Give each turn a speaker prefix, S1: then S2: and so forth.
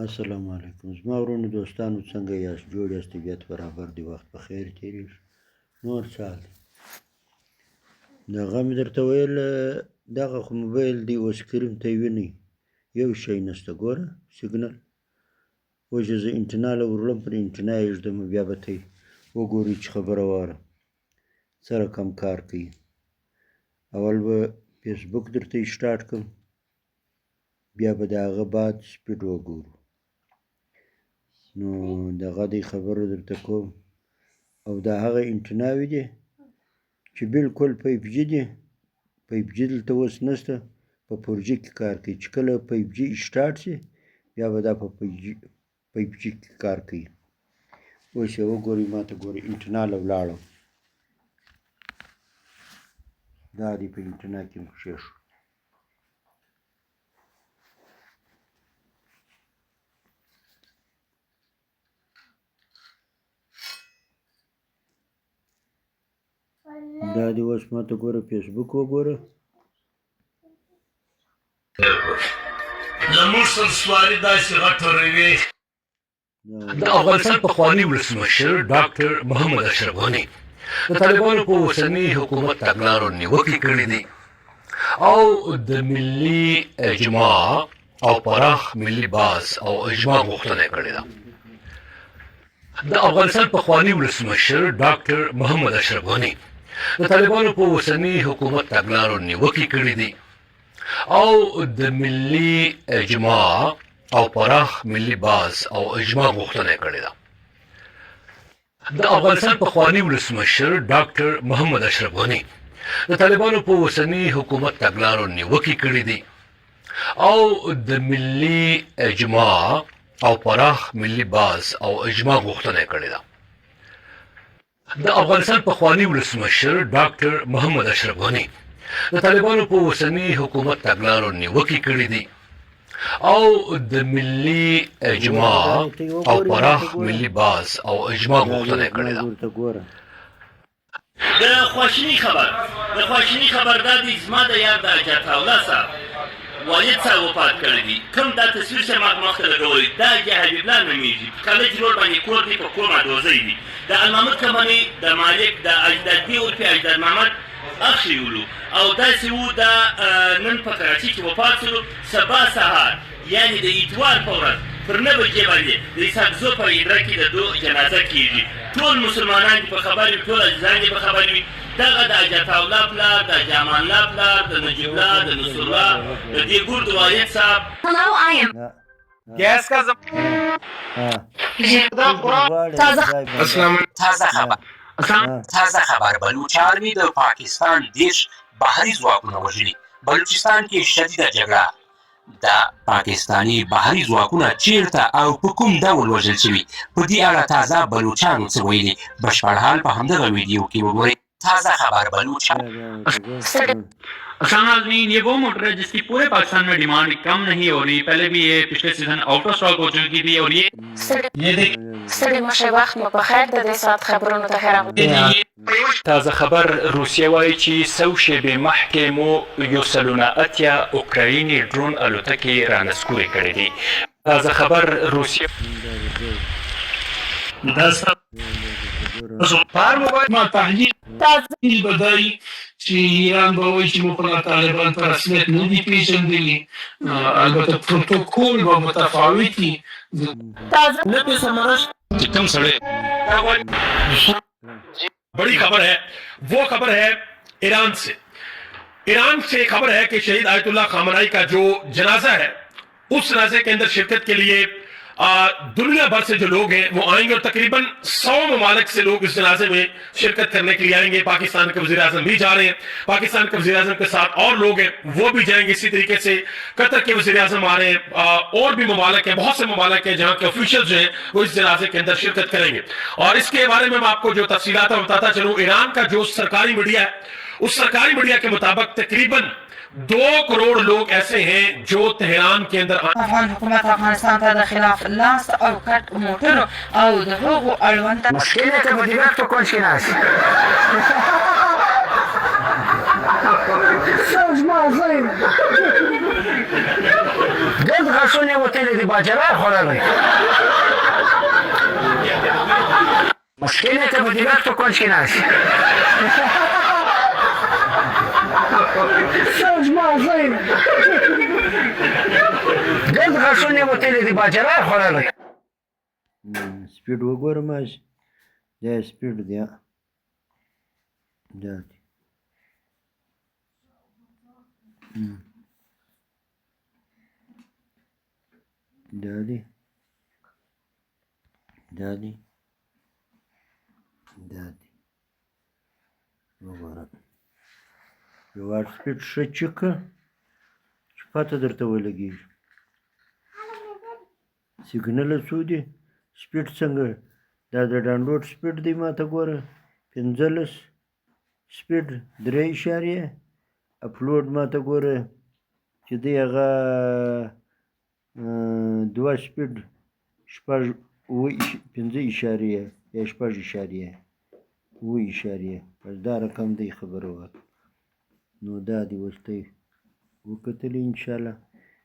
S1: السلام علیکم زما ورونو دوستانو څنګه یاست جوړ یاست طبیعت برابر دی وخت په خیر تېرېږي نور څه حال دی دغه مې درته ویل دغه خو موبایل دی اوس کریم ته یې وینئ یو شی نشته ګوره سیګنل اوس چې زه انټنا له ورلم پر انټنا یې ږدم بیا به ته وګورئ چې خبره واره څه رقم کار کوي اول به فیسبوک درته سټارټ کړم بیا به د هغه بعد سپیډ وګورو نو دغه دی خبره درته کوم او دا هغه انټناوې دي چې بالکل 5G دي 5G دلته اوس نشته په 4G کې کار کوي چې کله 5G سټارټ شي بیا به دا په 5G کې کار کوي اوس یې وګورئ ما ته ګورئ انټنا له ولاړم دا دی په انټنا کې مو ښه شو دا دی اوس ما ته ګوره فیسبوک وګوره
S2: زموږ سلسواري داسې غټوروي د افغانستان پخواني ولسمشر ډاکټر محمد اشرف غني د طالبانو په اوسني حکومت تګلارو نیوکې کړې دي او د ملي اجماع او پراخ ملي باس او اجماع غوښتنه کړې ده د افغانستان پخواني ولسمشر ډاکټر محمد اشرف غني د طالبانو په اوسني حکومت تګلارو نیوکې کړې دي او د ملي اجماع او پراخ ملي باس او اجماع غوښتنه کړې ده د افغانستان پخواني ولسمشر ډاکټر محمد اشرف غني د طالبانو په اوسني حکومت تګلارو نیوکې کړې دي او د ملي اجماع او پراخ ملي باس او اجماع غوښتنه کړې ده د افغانستان پخواني ولسمشر ډاکټر محمد اشرف غني د طالبانو په اوسني حکومت تګلارو نیوکې کړې دي او د ملي اجماع او پراخ ملي باس او اجماع غوښتنه کړې ده د خواشینی خبر دا دی زما د یار د اجاطالله صاحب والد صاحب وفات کړی دی کوم دا تصویر چې ما مخته لګولی دا حبیب الله نومیږي په کالج روډ باندې کور دی په کومه دوزۍ دي د المحمد کمپنۍ د مالک د اجدادي ورپې اجداد محمد اخښی ولو او داسې و دا نن په کراچۍ کې وفات شولو سبا سهار یعنې د اتوار په ورځ پر 9 بجې باندې د اسحاق زو په ادره کې د دو جنازه کېږي ټول مسلمانان دې په خبر وي ټول عزیزان دې په خبر وي دغه د اجاطالله پلار د جامان الله پلار د نجیب الله د نصر الله د دې ګور د والد صاحب
S3: گیس کا تازه خبر بلوچستان د پاکستان دیش بحري ځواکونه وژلي بلوچستان کې شدیده جګړه د پاکستانی بحري ځواکونه چیرته او په کوم ډول وژل شوي په دې اړه تازه بلوچانو څه ویلي بشپړ حال په همدغه ویډیو کې وګورئ تازہ خبر بلوچستان
S4: नाज़रीन ये वो मोटर है जिसकी पूरे पाकिस्तान में डिमांड कम नहीं हो रही पहले भी ये पिछले सीजन आउट ऑफ स्टॉक हो चुकी थी और ये
S5: تازه خبر روسیه وایي چې څو شېبې مخکې مو یو سلونه اتیا اوکرایني ډرون الوتکې رانسکورې کړې دي تازه خبر روسیه
S2: پر موبایل ما تحلیل بدای چې ایران به وایي چې موږ په طالبان په رسمیت نه دي پیژندلي البته پروتوکول به متفاوت وي
S4: نه په سمرش
S2: چې کوم سړی बड़ी खबर है वो खबर है ईरान से खबर है कि शहीद आयतुल्लाह खामनाई का जो जनाजा है उस जनाजे के अंदर शिरकत के लिए दुनिया भर से जो लोग हैं वो आएंगे और तकरीबन 100 ममालिक से लोग इस जनाजे में शिरकत करने के लिए आएंगे पाकिस्तान के वज़ीर आज़म भी जा रहे हैं पाकिस्तान के वज़ीर आज़म के साथ और लोग हैं वो भी जाएंगे इसी तरीके से कतर के वज़ीर आज़म आ रहे हैं और भी ममालिक हैं बहुत से ममालिक हैं जहाँ के ऑफिशियल जो हैं वो इस जनाजे के अंदर शिरकत करेंगे और इसके बारे में मैं आपको जो तफसीलात बताता चलूँ ईरान का जो सरकारी मीडिया है उस सरकारी मीडिया के मुताबिक तकरीबन 2 करोड़ लोग ऐसे हैं जो तेहरान के अंदर
S6: افغان حکومت افغانستان ته د خلاف لاس او کټ موټرو او د هغو اړوند
S3: مشکله ته په دیوار په کون شي ناس
S6: ما زين قد
S3: غاښونه وتلي دي باجره خوړلی مسکینه ته په دیوال په کونج کې ناست زما زوی ګرد غاښونه وتلي دي باجره خوړلی
S1: سپیډ وګوره ماشي دا سپیډ دی دا دی دا دی دا دی دا دی وګوره یو واټ سپیډ ښه چک کړه چې پته درته ولګېږي سیګنل څو دی سپیډ څنګه دا د ډاونلوډ سپیډ دی ماته ګوره 15 سپیډ 3 اشاریه اپلوډ ماته ګوره چې دی هغه 2 سپیډ 5 اشاریه یا 6 اشاریه 7 اشاریه بس دا رقم دی خبره وه نو دا دی اوس ته یې وکتلې انشاءالله